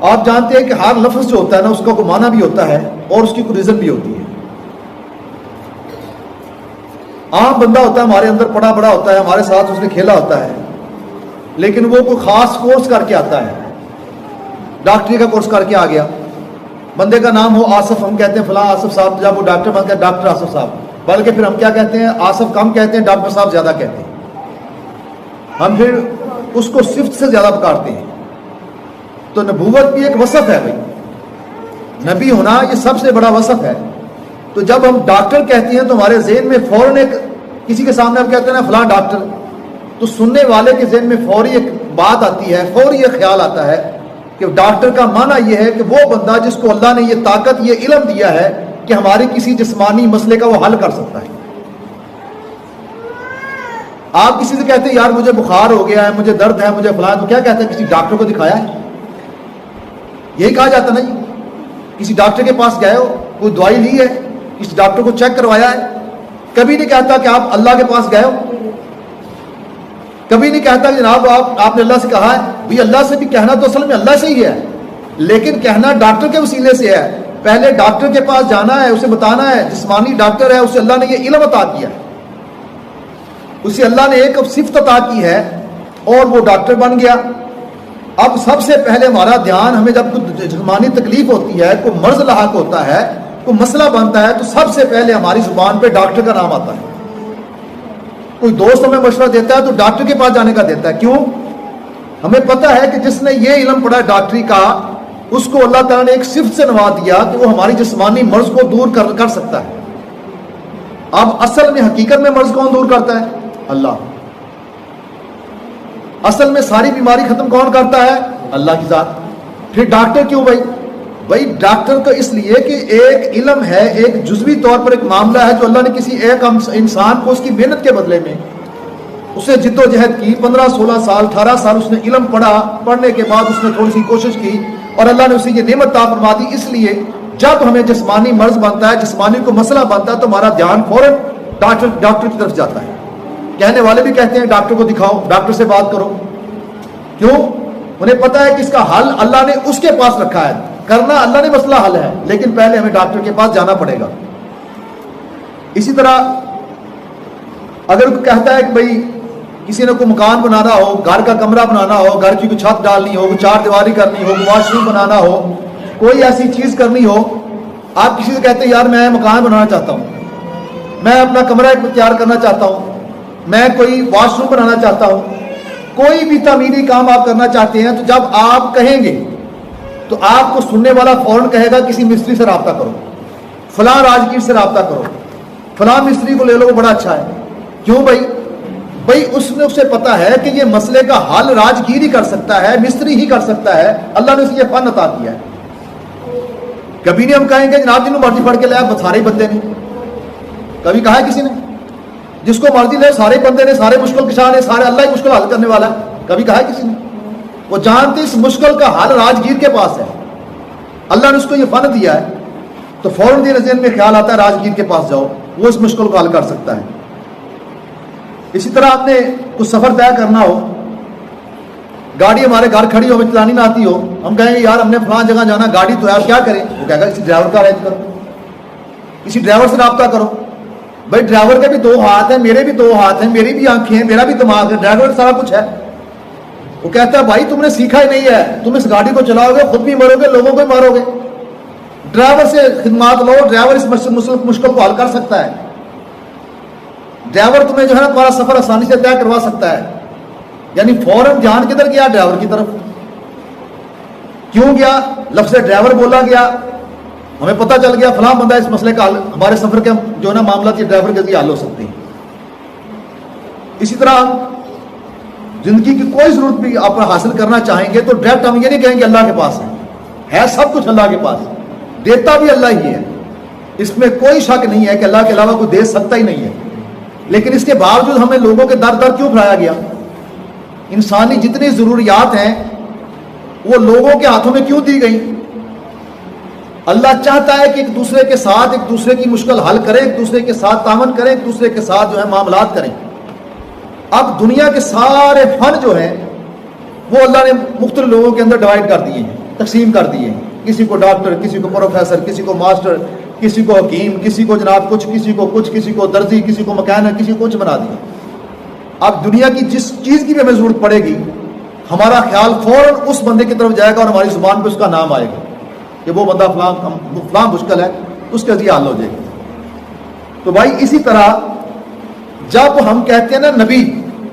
آپ جانتے ہیں کہ ہر لفظ جو ہوتا ہے نا اس کا کوئی معنی بھی ہوتا ہے اور اس کی کوئی ریزن بھی ہوتی ہے. عام بندہ ہوتا ہے ہمارے اندر پڑا بڑا ہوتا ہے, ہمارے ساتھ اس نے کھیلا ہوتا ہے, لیکن وہ کوئی خاص کورس کر کے آتا ہے, ڈاکٹری کا کورس کر کے آ گیا, بندے کا نام ہو آصف, ہم کہتے ہیں فلاں آصف صاحب, جب وہ ڈاکٹر بن گیا ڈاکٹر آصف صاحب, بلکہ پھر ہم کیا کہتے ہیں, آصف کم کہتے ہیں, ڈاکٹر صاحب زیادہ کہتے ہیں. ہم پھر اس کو صفت سے زیادہ پکارتے ہیں. تو نبوت بھی ایک وصف ہے بھائی, نبی ہونا یہ سب سے بڑا وصف ہے. تو جب ہم ڈاکٹر کہتے ہیں تو ہمارے ذہن میں فوراً ایک کسی کے سامنے ہم کہتے ہیں نا فلاں ڈاکٹر, تو سننے والے کے ذہن میں فوری ایک بات آتی ہے, فوری یہ خیال آتا ہے کہ ڈاکٹر کا معنی یہ ہے کہ وہ بندہ جس کو اللہ نے یہ طاقت یہ علم دیا ہے کہ ہماری کسی جسمانی مسئلے کا وہ حل کر سکتا ہے. آپ کسی سے کہتے ہیں یار مجھے بخار ہو گیا ہے, مجھے درد ہے, مجھے فلاں, تو کیا کہتے ہیں, کسی ڈاکٹر کو دکھایا ہے؟ یہی کہا جاتا نا جی. کسی ڈاکٹر کے پاس گئے ہو, کوئی دوائی لی ہے, کسی ڈاکٹر کو چیک کروایا ہے؟ کبھی نہیں کہتا کہ آپ اللہ کے پاس گئے ہو, کبھی نہیں کہتا کہ جناب آپ نے اللہ سے کہا ہے. بھی اللہ سے بھی کہنا تو اصل میں اللہ سے ہی ہے, لیکن کہنا ڈاکٹر کے وسیلے سے ہے. پہلے ڈاکٹر کے پاس جانا ہے, اسے بتانا ہے, جسمانی ڈاکٹر ہے, اسے اللہ نے یہ علم عطا کیا ہے, اسے اللہ نے ایک صفت عطا کی ہے اور وہ ڈاکٹر بن گیا. اب سب سے پہلے ہمارا دھیان, ہمیں جب کوئی جسمانی تکلیف ہوتی ہے, کوئی مرض لاحق ہوتا ہے, کوئی مسئلہ بنتا ہے, تو سب سے پہلے ہماری زبان پہ ڈاکٹر کا نام آتا ہے. کوئی دوست ہمیں مشورہ دیتا ہے تو ڈاکٹر کے پاس جانے کا دیتا ہے. کیوں؟ ہمیں پتہ ہے کہ جس نے یہ علم پڑھا ڈاکٹری کا, اس کو اللہ تعالیٰ نے ایک صفت سے نواز دیا کہ وہ ہماری جسمانی مرض کو دور کر سکتا ہے. اب اصل میں حقیقت میں مرض کون دور کرتا ہے؟ اللہ. اصل میں ساری بیماری ختم کون کرتا ہے؟ اللہ کی ذات. پھر ڈاکٹر کیوں بھائی ڈاکٹر تو اس لیے کہ ایک علم ہے, ایک جزوی طور پر ایک معاملہ ہے جو اللہ نے کسی ایک انسان کو اس کی محنت کے بدلے میں اسے جد و جہد کی, 15 16 سال 18 سال اس نے علم پڑھا, پڑھنے کے بعد اس نے تھوڑی سی کوشش کی اور اللہ نے اسے یہ نعمت عطا فرما دی. اس لیے جب ہمیں جسمانی مرض بنتا ہے, جسمانی کو مسئلہ بنتا ہے, تو ہمارا دھیان فوراً ڈاکٹر کی طرف جاتا ہے. کہنے والے بھی کہتے ہیں ڈاکٹر کو دکھاؤ, ڈاکٹر سے بات کرو. کیوں؟ انہیں پتہ ہے کہ اس کا حل اللہ نے اس کے پاس رکھا ہے, کرنا اللہ نے مسئلہ حل ہے, لیکن پہلے ہمیں ڈاکٹر کے پاس جانا پڑے گا. اسی طرح اگر کوئی کہتا ہے کہ بھائی کسی نے کوئی مکان بنانا ہو, گھر کا کمرہ بنانا ہو, گھر کی کوئی چھت ڈالنی ہو, کوئی چار دیواری کرنی ہو, واش روم بنانا ہو, کوئی ایسی چیز کرنی ہو, آپ کسی سے کہتے ہیں یار میں مکان بنانا چاہتا ہوں, میں اپنا کمرہ تیار کرنا چاہتا ہوں, میں کوئی واش روم بنانا چاہتا ہوں, کوئی بھی تعمیری کام آپ کرنا چاہتے ہیں, تو جب آپ کہیں گے تو آپ کو سننے والا فوراً کہے گا کسی مستری سے رابطہ کرو, فلاں راجگیر سے رابطہ کرو, فلاں مستری کو لے لو, وہ بڑا اچھا ہے. کیوں بھائی اس نے اسے پتا ہے کہ یہ مسئلے کا حل راجگیر ہی کر سکتا ہے, مستری ہی کر سکتا ہے, اللہ نے اسے یہ فن عطا کیا ہے. کبھی نہیں ہم کہیں گے جناب جنہوں مرضی پڑھ کے لیا سارے بندے نے, کبھی کہا ہے کسی نے جس کو مرضی لے سارے بندے نے, سارے مشکل کشا نے, سارے اللہ ہی مشکل حل کرنے والا ہے, کبھی کہا ہے کسی نے؟ وہ جانتے اس مشکل کا حل راجگیر کے پاس ہے, اللہ نے اس کو یہ فن دیا ہے, تو فوراً دیر ذہن میں خیال آتا ہے راجگیر کے پاس جاؤ, وہ اس مشکل کو حل کر سکتا ہے. اسی طرح آپ نے کچھ سفر طے کرنا ہو, گاڑی ہمارے گھر کھڑی ہو, ہمیں چلانی نہ آتی ہو, ہم کہیں گے یار ہم نے فلاں جگہ جانا, گاڑی تو یار کیا کریں, وہ کہے گا کسی ڈرائیور کا ارینج کرو, کسی ڈرائیور سے رابطہ کرو. بھائی ڈرائیور کے بھی 2 ہاتھ ہیں, میرے بھی 2 ہاتھ ہیں, میری بھی آنکھیں ہیں, میرا بھی دماغ ہے, ڈرائیور سارا کچھ ہے. وہ کہتا ہے بھائی تم نے سیکھا ہی نہیں ہے, تم اس گاڑی کو چلاؤ گے خود بھی مرو گے, لوگوں کو بھی مارو گے. ڈرائیور سے خدمات لو, ڈرائیور اس مشکل کو حل کر سکتا ہے. ڈرائیور تمہیں جو ہے نا تمہارا سفر آسانی سے طے کروا سکتا ہے. یعنی فوراً دھیان کدھر گیا؟ ڈرائیور کی طرف. کیوں گیا؟ لفظ ڈرائیور بولا گیا, ہمیں پتہ چل گیا فلاں بندہ اس مسئلے کا حل, ہمارے سفر کے جو ہے نا معاملات یہ ڈرائیور کے ذریعے حل ہو سکتے ہیں. اسی طرح زندگی کی کوئی ضرورت بھی آپ حاصل کرنا چاہیں گے تو ڈائریکٹ ہم یہ نہیں کہیں گے اللہ کے پاس ہے سب کچھ اللہ کے پاس, دیتا بھی اللہ ہی ہے, اس میں کوئی شک نہیں ہے کہ اللہ کے علاوہ کوئی دے سکتا ہی نہیں ہے. لیکن اس کے باوجود ہمیں لوگوں کے در کیوں پھیلایا گیا؟ انسانی جتنی ضروریات ہیں وہ لوگوں کے ہاتھوں میں کیوں دی گئی؟ اللہ چاہتا ہے کہ ایک دوسرے کے ساتھ ایک دوسرے کی مشکل حل کریں, ایک دوسرے کے ساتھ تعاون کریں, ایک دوسرے کے ساتھ جو ہے معاملات کریں. اب دنیا کے سارے فن جو ہیں وہ اللہ نے مختلف لوگوں کے اندر ڈیوائڈ کر دیے ہیں. تقسیم کر دیے، کسی کو ڈاکٹر، کسی کو پروفیسر، کسی کو ماسٹر، کسی کو حکیم، کسی کو جناب کچھ، کسی کو کچھ، کسی کو درزی، کسی کو مکینک، کسی کو کچھ بنا دیا۔ اب دنیا کی جس چیز کی بھی ہمیں ضرورت پڑے گی، ہمارا خیال فوراً اس بندے کی طرف جائے گا اور ہماری زبان پہ اس کا نام آئے گا کہ وہ بندہ فلاں مشکل ہے، اس کے ذریعے حل ہو جائے گی۔ تو بھائی اسی طرح جب ہم کہتے ہیں نا نبی،